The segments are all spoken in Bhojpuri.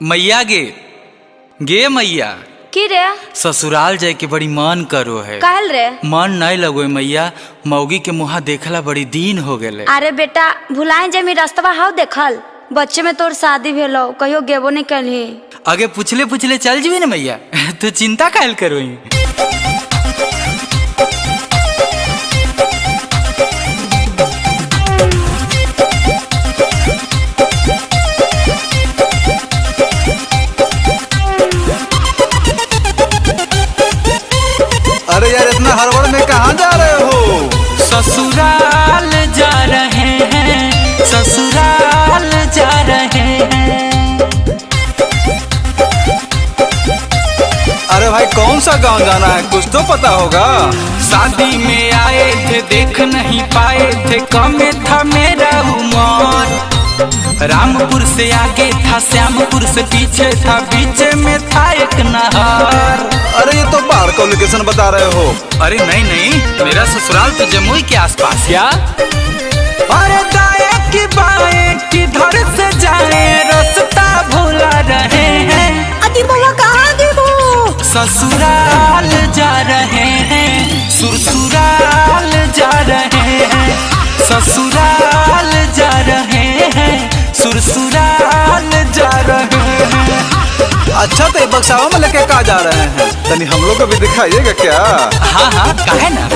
मैया गे गे मैया की रे ससुराल जाए के बड़ी मन करो है। कहल रे मन नहीं लगो मैया, मौगी के मुहा देखला बड़ी दिन हो गए। अरे बेटा भुलाए जमी रास्तवा हाउ देखल बच्चे में तोर शादी भेलो कहियो गेबो नहीं कलही। आगे पुछले पुछले चल जीवी ना मैया तो चिंता काहे करो। अरे यार इतना हड़बड़ में कहाँ जा रहे हो? ससुराल जा रहे हैं, ससुराल जा रहे हैं। अरे भाई कौन सा गांव जाना है, कुछ तो पता होगा। शादी में आए थे देख नहीं पाए थे, कम था मेरा उम्र। रामपुर से आगे था श्यामपुर से पीछे था, बीच में था एक नहर। अरे ये तो बाहर का लोकेशन बता रहे हो। अरे नहीं नहीं, मेरा ससुराल तो जमुई के आसपास। क्या? अरे दाएं की बाएं किधर से जाए रास्ता भुला रहे हैं। अति बाबा कहाँ देबो? ससुराल जा रहे हैं, ससुराल जा रहे हैं, ससुराल जा रहे हैं, ससुराल जा रहे हैं। अच्छा तो बक्सावा में लेके कहाँ जा रहे हैं, तनी हम लोग को भी दिखाइएगा क्या? हाँ हाँ काहे ना।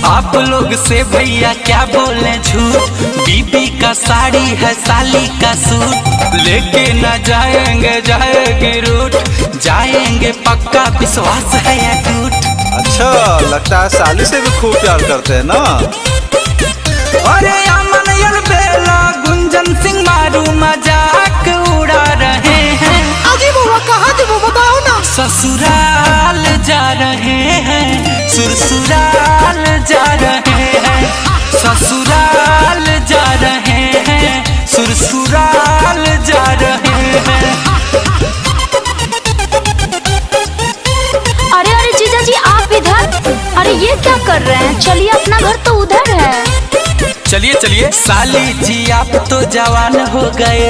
आप लोग से भैया क्या बोले झूठ, बीबी का साड़ी है साली का सूट। लेके न जाएंगे जाएगी रूट, जाएंगे पक्का विश्वास है या टूट। अच्छा लगता है साली से भी खूब प्यार करते हैं ना। अरे अमन यल बेला गुंजन सिंह मारू मजाक उड़ा रहे हैं। अजी बाबा कहाँ देबो बताओ ना। ससुराल जा रहे हैं, ससुराल जा रहे हैं, ससुराल जा रहे हैं, ससुराल जा रहे हैं। अरे अरे जीजा जी आप इधर, अरे ये क्या कर रहे हैं? चलिए अपना घर तो उधर है। चलिए चलिए। साली जी आप तो जवान हो गए,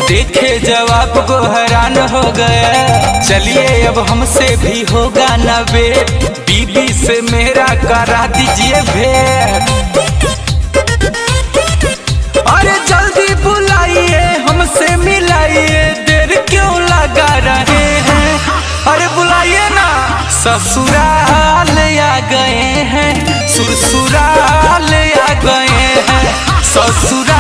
देखे जवाब को हैरान हो गए। चलिए अब हमसे भी होगा न भेंट, बीबी से मेरा करा दीजिए भेंट। अरे जल्दी बुलाइए हमसे मिलाइए, देर क्यों लगा रहे हैं। अरे बुलाइए ना। ससुराल आ गए हैं, ससुराल आ गए हैं, ससुराल